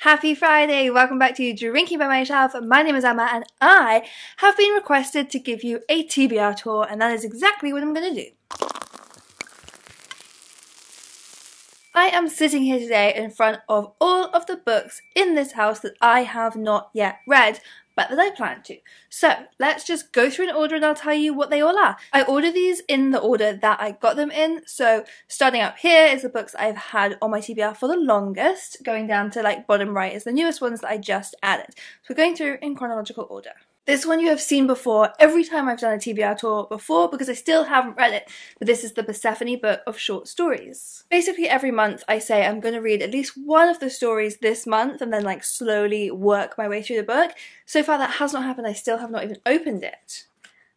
Happy Friday! Welcome back to Drinking by Myself. My name is Emma and I have been requested to give you a TBR tour, and that is exactly what I'm going to do. I am sitting here today in front of all of the books in this house that I have not yet read, but that I plan to. So let's just go through an order and I'll tell you what they all are. I ordered these in the order that I got them in. So starting up here is the books I've had on my TBR for the longest. Going down to like bottom right is the newest ones that I just added. So we're going through in chronological order. This one you have seen before every time I've done a TBR tour before because I still haven't read it, but this is the Persephone book of short stories. Basically every month I say I'm going to read at least one of the stories this month and then like slowly work my way through the book. So far that has not happened. I still have not even opened it.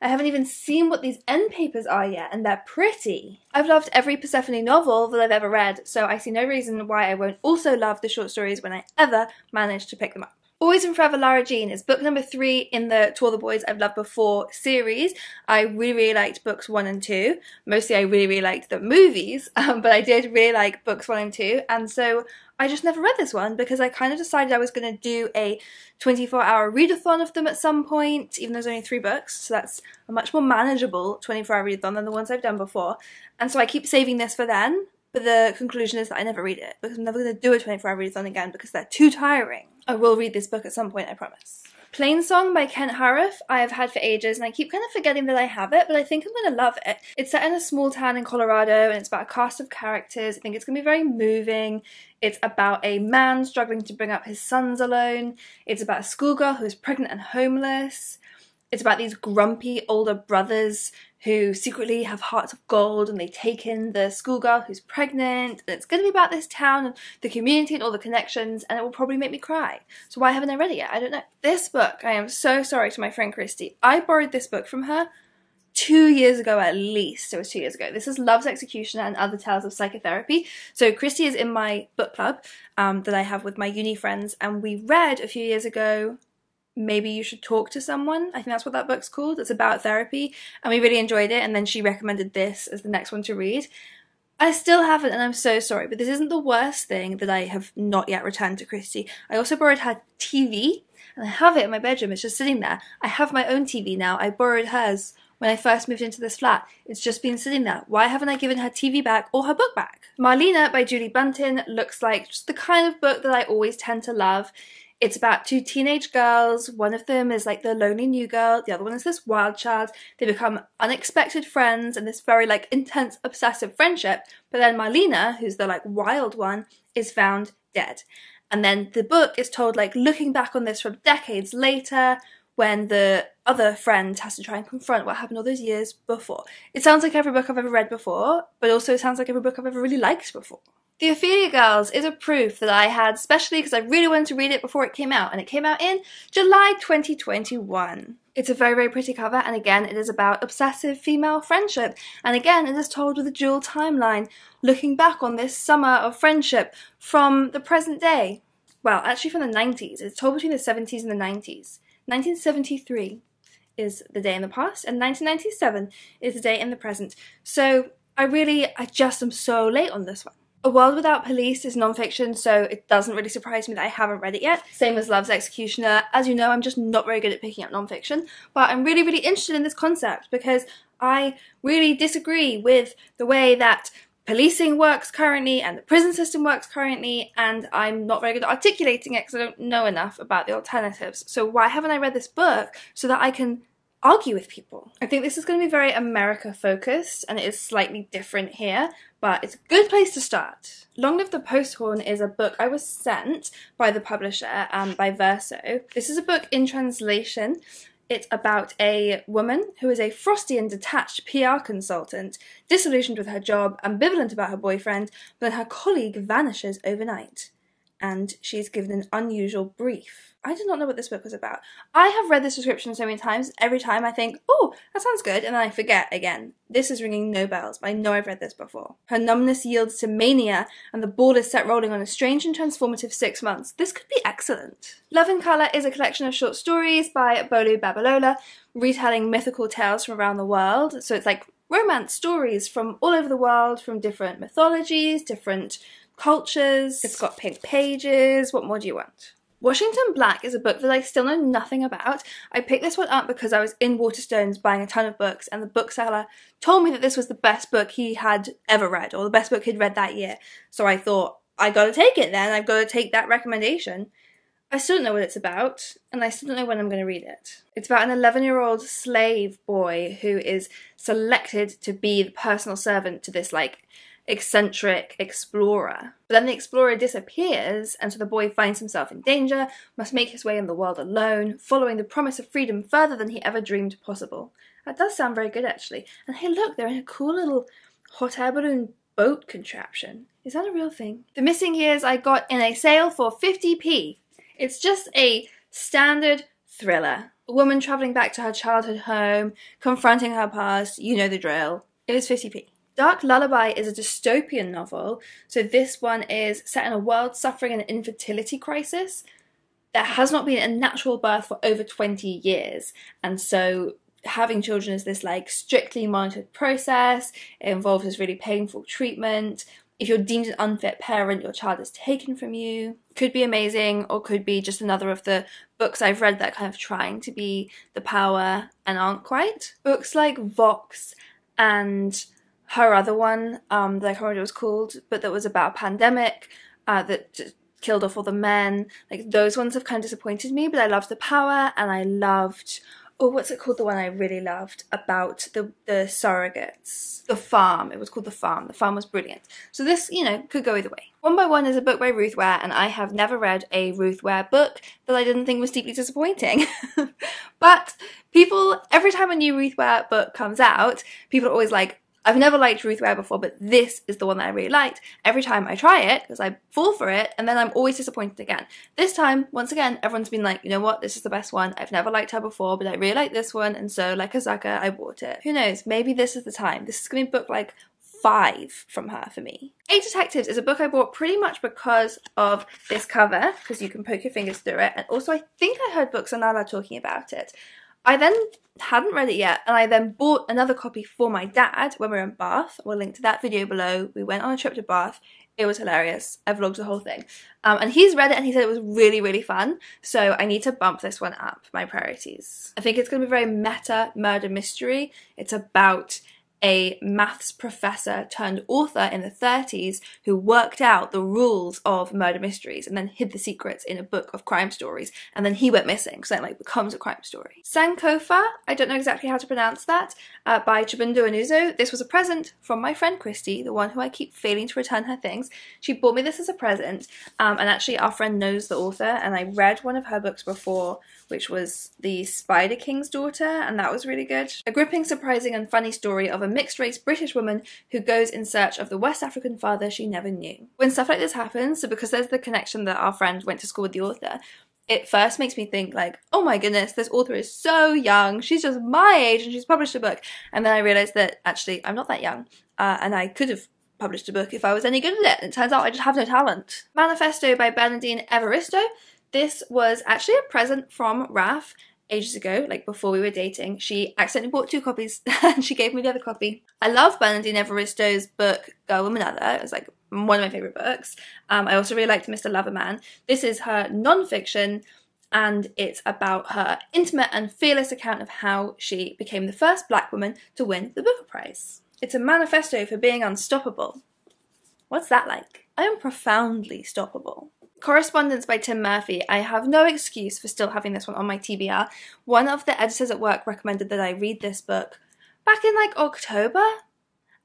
I haven't even seen what these end papers are yet, and they're pretty. I've loved every Persephone novel that I've ever read, so I see no reason why I won't also love the short stories when I ever manage to pick them up. Always and Forever Lara Jean is book number 3 in the To All the Boys I've Loved Before series. I really liked books 1 and 2. Mostly I really liked the movies, but I did really like books 1 and 2, and so I just never read this one because I kind of decided I was going to do a 24-hour readathon of them at some point, even though there's only 3 books, so that's a much more manageable 24-hour readathon than the ones I've done before. And so I keep saving this for then, but the conclusion is that I never read it because I'm never going to do a 24-hour readathon again because they're too tiring. I will read this book at some point, I promise. Plain Song by Kent Harif I have had for ages, and I keep kind of forgetting that I have it, but I think I'm going to love it. It's set in a small town in Colorado, and it's about a cast of characters. I think it's going to be very moving. It's about a man struggling to bring up his sons alone. It's about a schoolgirl who is pregnant and homeless. It's about these grumpy older brothers who secretly have hearts of gold and they take in the schoolgirl who's pregnant. And it's going to be about this town and the community and all the connections, and it will probably make me cry. So why haven't I read it yet? I don't know. This book, I am so sorry to my friend Christy. I borrowed this book from her 2 years ago at least. It was 2 years ago. This is Love's Executioner and Other Tales of Psychotherapy. So Christy is in my book club that I have with my uni friends, and we read a few years ago Maybe You Should Talk to Someone. I think that's what that book's called. It's about therapy, and we really enjoyed it, and then she recommended this as the next one to read. I still haven't, and I'm so sorry, but this isn't the worst thing that I have not yet returned to Christy. I also borrowed her TV, and I have it in my bedroom. It's just sitting there. I have my own TV now. I borrowed hers when I first moved into this flat. It's just been sitting there. Why haven't I given her TV back or her book back? Marlena by Julie Buntin looks like just the kind of book that I always tend to love. It's about 2 teenage girls. One of them is like the lonely new girl. The other one is this wild child. They become unexpected friends and this very like intense obsessive friendship. But then Marlena, who's the like wild one, is found dead. And then the book is told like looking back on this from decades later when the other friend has to try and confront what happened all those years before. It sounds like every book I've ever read before, but also it sounds like every book I've ever really liked before. The Ophelia Girls is a proof that I had, especially because I really wanted to read it before it came out, and it came out in July 2021. It's a very, very pretty cover, and again, it is about obsessive female friendship, and again, it is told with a dual timeline, looking back on this summer of friendship from the present day. Well, actually from the 90s. It's told between the 70s and the 90s. 1973 is the day in the past, and 1997 is the day in the present. So I just am so late on this one. A World Without Police is non-fiction, so it doesn't really surprise me that I haven't read it yet. Same as Love's Executioner. As you know, I'm just not very good at picking up non-fiction, but I'm really, really interested in this concept because I really disagree with the way that policing works currently and the prison system works currently, and I'm not very good at articulating it because I don't know enough about the alternatives. So why haven't I read this book so that I can argue with people? I think this is going to be very America focused, and it is slightly different here, but it's a good place to start. Long Live the Posthorn is a book I was sent by the publisher, by Verso. This is a book in translation. It's about a woman who is a frosty and detached PR consultant, disillusioned with her job, ambivalent about her boyfriend, but then her colleague vanishes overnight, and she's given an unusual brief. I did not know what this book was about. I have read this description so many times, every time I think, oh, that sounds good, and then I forget again. This is ringing no bells, but I know I've read this before. Her numbness yields to mania, and the ball is set rolling on a strange and transformative 6 months. This could be excellent. Love in Colour is a collection of short stories by Bolu Babalola, retelling mythical tales from around the world. So it's like romance stories from all over the world, from different mythologies, different cultures, it's got pink pages. What more do you want? Washington Black is a book that I still know nothing about. I picked this one up because I was in Waterstones buying a ton of books, and the bookseller told me that this was the best book he had ever read, or the best book he'd read that year. So I thought, I gotta take it then, I've gotta take that recommendation. I still don't know what it's about, and I still don't know when I'm going to read it. It's about an 11-year-old slave boy who is selected to be the personal servant to this, like, eccentric explorer. But then the explorer disappears, and so the boy finds himself in danger, must make his way in the world alone, following the promise of freedom further than he ever dreamed possible. That does sound very good, actually. And hey, look, they're in a cool little hot air balloon boat contraption. Is that a real thing? The Missing Years I got in a sale for 50p. It's just a standard thriller. A woman travelling back to her childhood home, confronting her past, you know the drill. It was 50p. Dark Lullaby is a dystopian novel, so this one is set in a world suffering an infertility crisis. There has not been a natural birth for over 20 years, and so having children is this like strictly monitored process. It involves this really painful treatment. If you're deemed an unfit parent, your child is taken from you. Could be amazing, or could be just another of the books I've read that are kind of trying to be the power and aren't quite. Books like Vox and her other one, that I can't remember what it was called, but that was about a pandemic that killed off all the men. Like, those ones have kind of disappointed me, but I loved the power, and I loved... Oh, what's it called? The one I really loved about the surrogates. The Farm. It was called The Farm. The Farm was brilliant. So this, you know, could go either way. One by One is a book by Ruth Ware, and I have never read a Ruth Ware book that I didn't think was deeply disappointing. But people, every time a new Ruth Ware book comes out, people are always like, I've never liked Ruth Ware before, but this is the one that I really liked. Every time I try it, because I fall for it, and then I'm always disappointed again. This time, once again, everyone's been like, you know what, this is the best one. I've never liked her before, but I really like this one, and so, like a sucker, I bought it. Who knows, maybe this is the time. This is going to be book like 5 from her for me. 8 Detectives is a book I bought pretty much because of this cover, because you can poke your fingers through it, and also I think I heard Books on Lala talking about it. I then hadn't read it yet, and I then bought another copy for my dad when we were in Bath. We'll link to that video below. We went on a trip to Bath. It was hilarious. I vlogged the whole thing. And he's read it and he said it was really, really fun. So I need to bump this one up my priorities. I think it's going to be a very meta murder mystery. It's about a maths professor turned author in the 30s who worked out the rules of murder mysteries and then hid the secrets in a book of crime stories, and then he went missing, so it like becomes a crime story. Sinkofa, I don't know exactly how to pronounce that, by Chibundo Anuzo. This was a present from my friend Christy, the one who I keep failing to return her things. She bought me this as a present, and actually our friend knows the author, and I read one of her books before, which was The Spider King's Daughter, and that was really good. A gripping, surprising and funny story of a mixed-race British woman who goes in search of the West African father she never knew. When stuff like this happens, so because there's the connection that our friend went to school with the author, it first makes me think like, oh my goodness, this author is so young, she's just my age and she's published a book. And then I realised that actually I'm not that young, and I could have published a book if I was any good at it, and it turns out I just have no talent. Manifesto by Bernardine Evaristo. This was actually a present from Raf ages ago, like before we were dating. She accidentally bought 2 copies and she gave me the other copy. I love Bernardine Evaristo's book Girl, Woman, Other. It was like one of my favourite books. I also really liked Mr. Loverman. This is her non-fiction, and it's about her intimate and fearless account of how she became the first black woman to win the Booker Prize. It's a manifesto for being unstoppable. What's that like? I am profoundly stoppable. Correspondence by Tim Murphy. I have no excuse for still having this one on my TBR. One of the editors at work recommended that I read this book back in like October,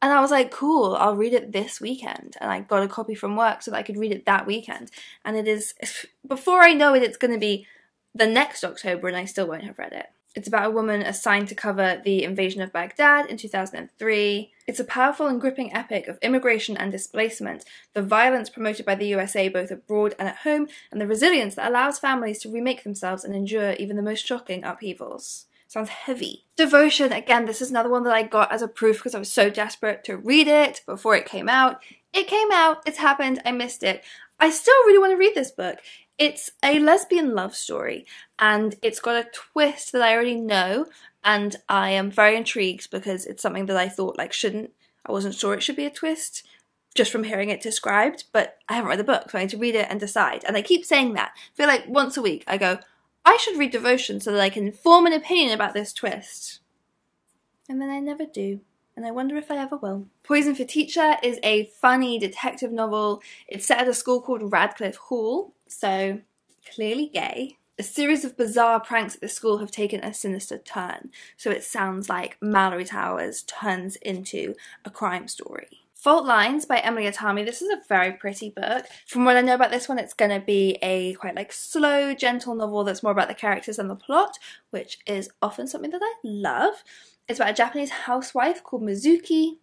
and I was like, cool, I'll read it this weekend. And I got a copy from work so that I could read it that weekend. And it is, before I know it, it's going to be the next October and I still won't have read it. It's about a woman assigned to cover the invasion of Baghdad in 2003. It's a powerful and gripping epic of immigration and displacement, the violence promoted by the USA both abroad and at home, and the resilience that allows families to remake themselves and endure even the most shocking upheavals. Sounds heavy. Devotion, again, this is another one that I got as a proof because I was so desperate to read it before it came out. It came out, it's happened, I missed it. I still really want to read this book. It's a lesbian love story, and it's got a twist that I already know, and I am very intrigued because it's something that I thought like I wasn't sure it should be a twist. just from hearing it described, but I haven't read the book, so I need to read it and decide. And I keep saying that. I feel like once a week I go, I should read Devotion so that I can form an opinion about this twist. And then I never do. And I wonder if I ever will. Poison for Teacher is a funny detective novel. It's set at a school called Radcliffe Hall, so clearly gay. A series of bizarre pranks at the school have taken a sinister turn, so it sounds like Mallory Towers turns into a crime story. Fault Lines by Emily Atami. This is a very pretty book. From what I know about this one, it's going to be a quite like slow, gentle novel that's more about the characters than the plot, which is often something that I love. It's about a Japanese housewife called Mizuki,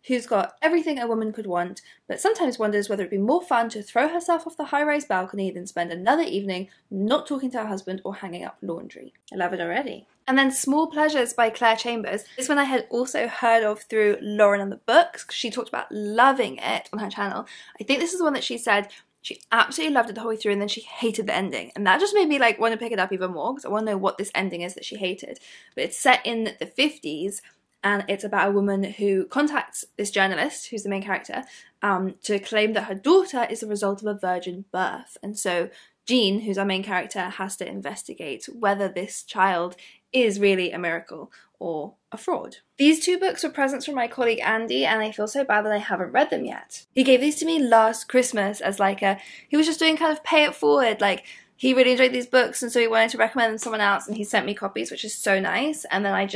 who's got everything a woman could want, but sometimes wonders whether it'd be more fun to throw herself off the high-rise balcony than spend another evening not talking to her husband or hanging up laundry. I love it already. And then Small Pleasures by Claire Chambers. This one I had also heard of through Lauren and the Books, because she talked about loving it on her channel. I think this is the one that she said she absolutely loved it the whole way through and then she hated the ending. And that just made me like want to pick it up even more, because I want to know what this ending is that she hated. But it's set in the 50s, and it's about a woman who contacts this journalist, who's the main character, to claim that her daughter is the result of a virgin birth. And so Jean, who's our main character, has to investigate whether this child is really a miracle or a fraud. These two books were presents from my colleague Andy, and I feel so bad that I haven't read them yet. He gave these to me last Christmas as like he was just doing kind of pay it forward, like he really enjoyed these books and so he wanted to recommend them to someone else, and he sent me copies, which is so nice. And then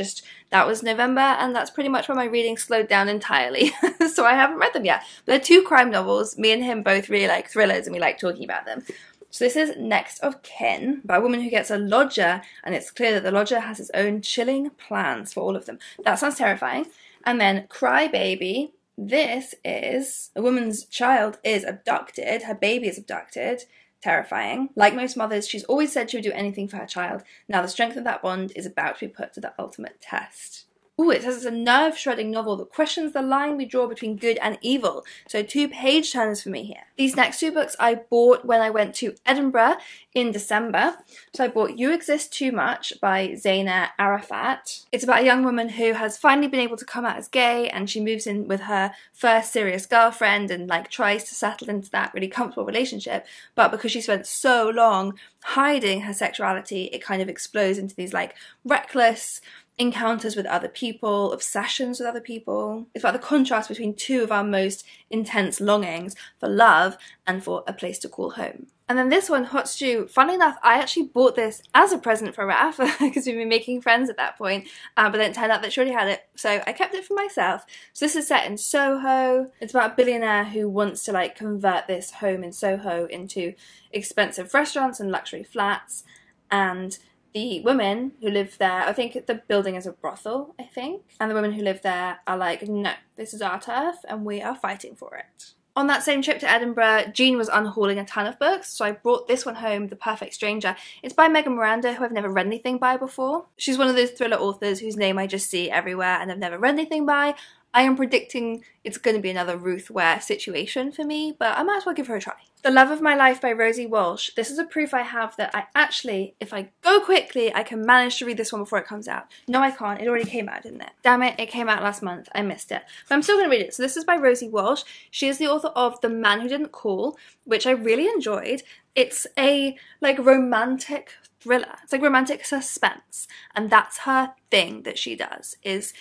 that was November, and that's pretty much when my reading slowed down entirely. So I haven't read them yet. But they're two crime novels. Me and him both really like thrillers and we like talking about them. So this is Next of Kin by a woman who gets a lodger, and it's clear that the lodger has his own chilling plans for all of them. That sounds terrifying. And then Cry Baby. This is a woman's child is abducted. Her baby is abducted. Terrifying. Like most mothers, she's always said she would do anything for her child. Now the strength of that bond is about to be put to the ultimate test. Ooh, it says it's a nerve-shredding novel that questions the line we draw between good and evil. So 2 page turners for me here. These next 2 books I bought when I went to Edinburgh in December. So I bought You Exist Too Much by Zaina Arafat. It's about a young woman who has finally been able to come out as gay, and she moves in with her first serious girlfriend and like tries to settle into that really comfortable relationship. But because she spent so long hiding her sexuality, it kind of explodes into these like reckless encounters with other people, obsessions with other people. It's about the contrast between 2 of our most intense longings for love and for a place to call home. And then this one, Hot Stew, funnily enough, I actually bought this as a present for Raph because we've been making friends at that point, but then it turned out that she already had it, so I kept it for myself. So this is set in Soho. It's about a billionaire who wants to like convert this home in Soho into expensive restaurants and luxury flats, and the women who live there, I think the building is a brothel, I think. And the women who live there are like, no, this is our turf and we are fighting for it. On that same trip to Edinburgh, Jean was unhauling a ton of books, so I brought this one home, The Perfect Stranger. It's by Megan Miranda, who I've never read anything by before. She's one of those thriller authors whose name I just see everywhere and I've never read anything by. I am predicting it's going to be another Ruth Ware situation for me, but I might as well give her a try. The Love of My Life by Rosie Walsh. This is a proof I have that I actually, if I go quickly, I can manage to read this one before it comes out. No, I can't. It already came out, didn't it? Damn it, it came out last month. I missed it. But I'm still going to read it. So this is by Rosie Walsh. She is the author of The Man Who Didn't Call, which I really enjoyed. It's a like romantic thriller. It's like romantic suspense. And that's her thing that she does, is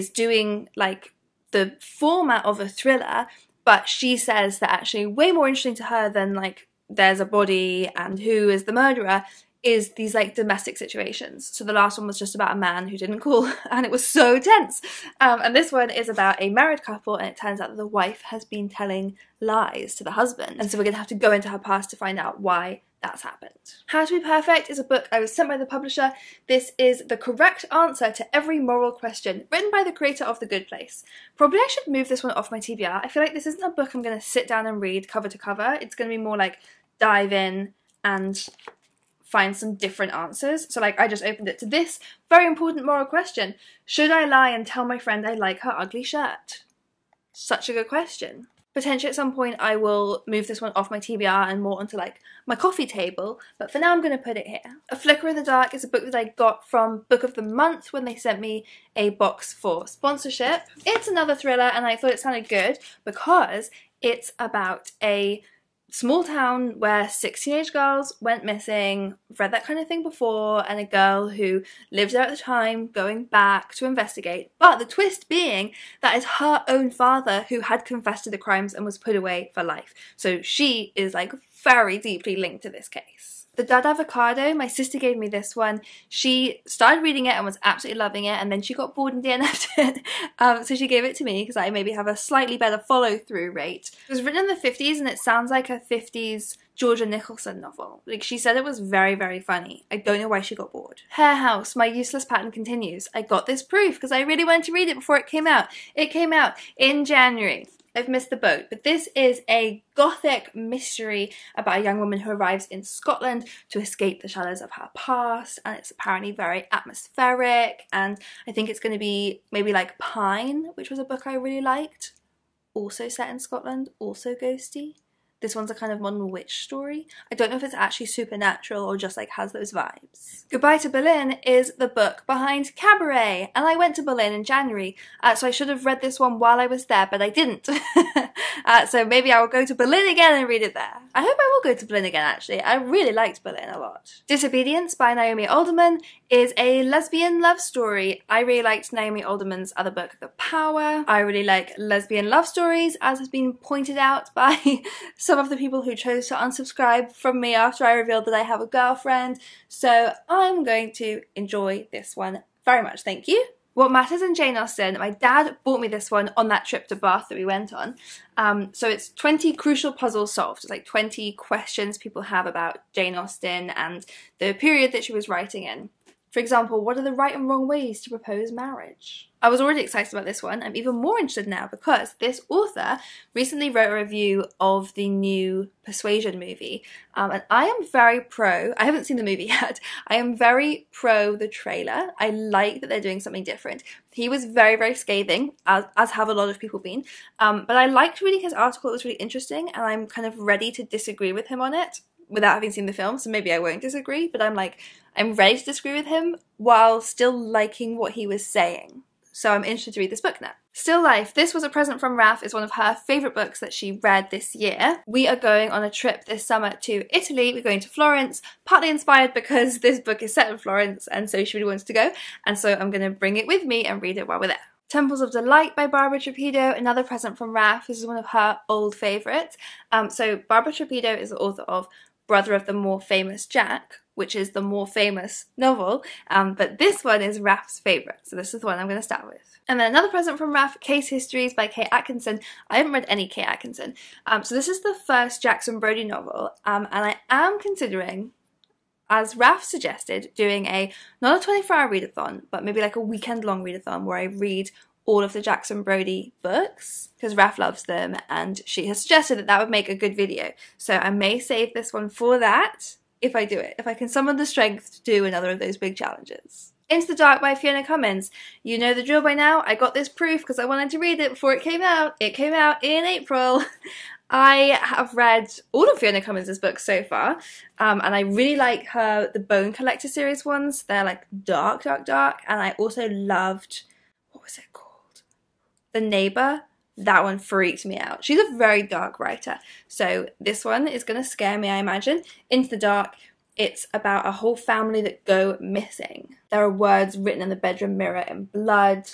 doing like the format of a thriller, but she says that actually way more interesting to her than like there's a body and who is the murderer is these like domestic situations. So the last one was just about a man who didn't call, and it was so tense. And this one is about a married couple, and it turns out that the wife has been telling lies to the husband, and so we're gonna have to go into her past to find out why that's happened. How to Be Perfect is a book I was sent by the publisher. This is the correct answer to every moral question, written by the creator of The Good Place. Probably I should move this one off my TBR. I feel like this isn't a book I'm going to sit down and read cover to cover. It's going to be more like dive in and find some different answers. So like I just opened it to this very important moral question. Should I lie and tell my friend I like her ugly shirt? Such a good question. Potentially at some point I will move this one off my TBR and more onto like my coffee table, but for now I'm going to put it here. A Flicker in the Dark is a book that I got from Book of the Month when they sent me a box for sponsorship. It's another thriller, and I thought it sounded good because It's about a small town where 6 teenage girls went missing. I've read that kind of thing before, and a girl who lived there at the time going back to investigate. But the twist being that it's her own father who had confessed to the crimes and was put away for life. So she is like very deeply linked to this case. The Dad Avocado, my sister gave me this one. She started reading it and was absolutely loving it, and then she got bored and DNF'd it. So she gave it to me because I maybe have a slightly better follow-through rate. It was written in the 50s and it sounds like a 50s Georgia Nicholson novel. Like, she said it was very, very funny. I don't know why she got bored. Hare House, my useless pattern continues. I got this proof because I really wanted to read it before it came out. It came out in January. I've missed the boat, but this is a gothic mystery about a young woman who arrives in Scotland to escape the shadows of her past, and it's apparently very atmospheric, and I think it's going to be maybe like Pine, which was a book I really liked, also set in Scotland, also ghosty. This one's a kind of modern witch story. I don't know if it's actually supernatural or just like has those vibes. Goodbye to Berlin is the book behind Cabaret, and I went to Berlin in January, so I should have read this one while I was there, but I didn't. So maybe I will go to Berlin again and read it there. I hope I will go to Berlin again, actually. I really liked Berlin a lot. Disobedience by Naomi Alderman is a lesbian love story. I really liked Naomi Alderman's other book, The Power. I really like lesbian love stories, as has been pointed out by some of the people who chose to unsubscribe from me after I revealed that I have a girlfriend. So I'm going to enjoy this one very much, thank you. What Matters in Jane Austen, my dad bought me this one on that trip to Bath that we went on. So it's 20 crucial puzzles solved. It's like 20 questions people have about Jane Austen and the period that she was writing in. For example, what are the right and wrong ways to propose marriage? I was already excited about this one. I'm even more interested now because this author recently wrote a review of the new Persuasion movie. And I am very pro, I haven't seen the movie yet, I am very pro the trailer. I like that they're doing something different. He was very, very scathing, as have a lot of people been. But I liked reading his article, it was really interesting, and I'm kind of ready to disagree with him on it without having seen the film, so maybe I won't disagree, but I'm ready to disagree with him while still liking what he was saying. So I'm interested to read this book now. Still Life. This was a present from Raf. It's one of her favourite books that she read this year. We are going on a trip this summer to Italy. We're going to Florence, partly inspired because this book is set in Florence and so she really wants to go. And so I'm going to bring it with me and read it while we're there. Temples of Delight by Barbara Trapido, another present from Raf. This is one of her old favourites. So Barbara Trapido is the author of Brother of the More Famous Jack, which is the more famous novel, but this one is Raf's favourite, so this is the one I'm going to start with. And then another present from Raf, Case Histories by Kate Atkinson. I haven't read any Kate Atkinson, so this is the first Jackson Brodie novel, and I am considering, as Raf suggested, doing not a 24-hour readathon, but maybe like a weekend-long readathon where I read all of the Jackson Brodie books, because Raf loves them, and she has suggested that that would make a good video. So I may save this one for that, if I do it, if I can summon the strength to do another of those big challenges. Into the Dark by Fiona Cummins. You know the drill by now. I got this proof because I wanted to read it before it came out. It came out in April. I have read all of Fiona Cummins' books so far, and I really like the Bone Collector series ones. They're like dark, dark, dark, and I also loved, what was it called? The Neighbour. That one freaked me out. She's a very dark writer, so this one is going to scare me, I imagine. Into the Dark, it's about a whole family that go missing. There are words written in the bedroom mirror in blood.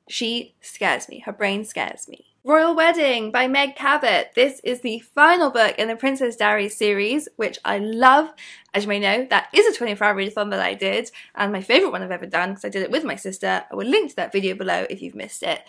She scares me. Her brain scares me. Royal Wedding by Meg Cabot. This is the final book in the Princess Diaries series, which I love. As you may know, that is a 24-hour readathon that I did, and my favourite one I've ever done because I did it with my sister. I will link to that video below if you've missed it.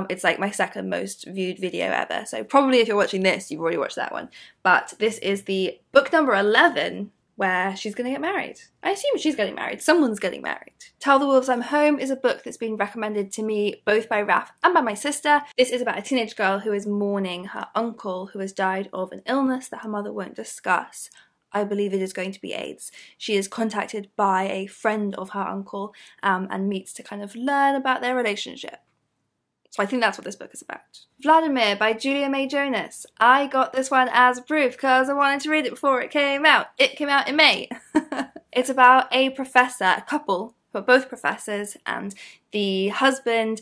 It's like my second most viewed video ever, so probably if you're watching this, you've already watched that one. But this is the book number 11, where she's going to get married. I assume she's getting married. Someone's getting married. Tell the Wolves I'm Home is a book that's been recommended to me both by Raf and by my sister. This is about a teenage girl who is mourning her uncle who has died of an illness that her mother won't discuss. I believe it is going to be AIDS. She is contacted by a friend of her uncle and meets to kind of learn about their relationship. So I think that's what this book is about. Vladimir by Julia May Jonas. I got this one as proof because I wanted to read it before it came out. It came out in May. It's about a professor, a couple but both professors, and the husband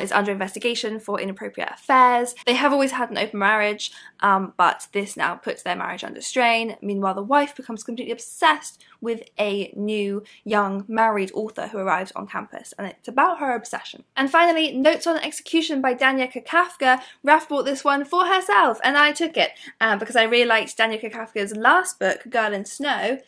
is under investigation for inappropriate affairs. They have always had an open marriage, but this now puts their marriage under strain. Meanwhile, the wife becomes completely obsessed with a new young married author who arrives on campus, and it's about her obsession. And finally, Notes on Execution by Dania Kafka. Raf bought this one for herself, and I took it because I really liked Dania Kafka's last book, Girl in Snow.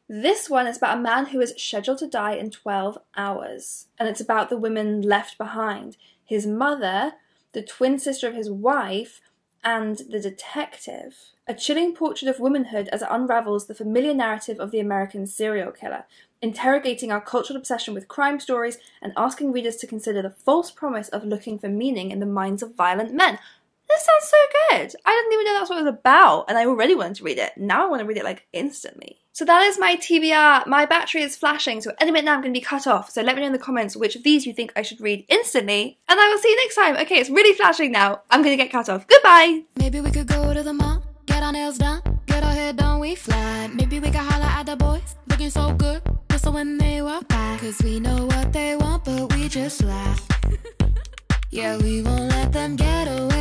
This one is about a man who is scheduled to die in 12 hours, and it's about the women left behind. His mother, the twin sister of his wife, and the detective. A chilling portrait of womanhood as it unravels the familiar narrative of the American serial killer, interrogating our cultural obsession with crime stories and asking readers to consider the false promise of looking for meaning in the minds of violent men. This sounds so good. I didn't even know that's what it was about, and I already wanted to read it. Now I want to read it like instantly. So that is my TBR. My battery is flashing, so any minute now I'm going to be cut off. So let me know in the comments which of these you think I should read instantly, and I will see you next time. Okay, it's really flashing now. I'm going to get cut off. Goodbye. Maybe we could go to the mall, get our nails done, get our hair done, we fly. Maybe we could holler at the boys, looking so good, whistle when they walk by. Cause we know what they want, but we just laugh. Yeah, we won't let them get away.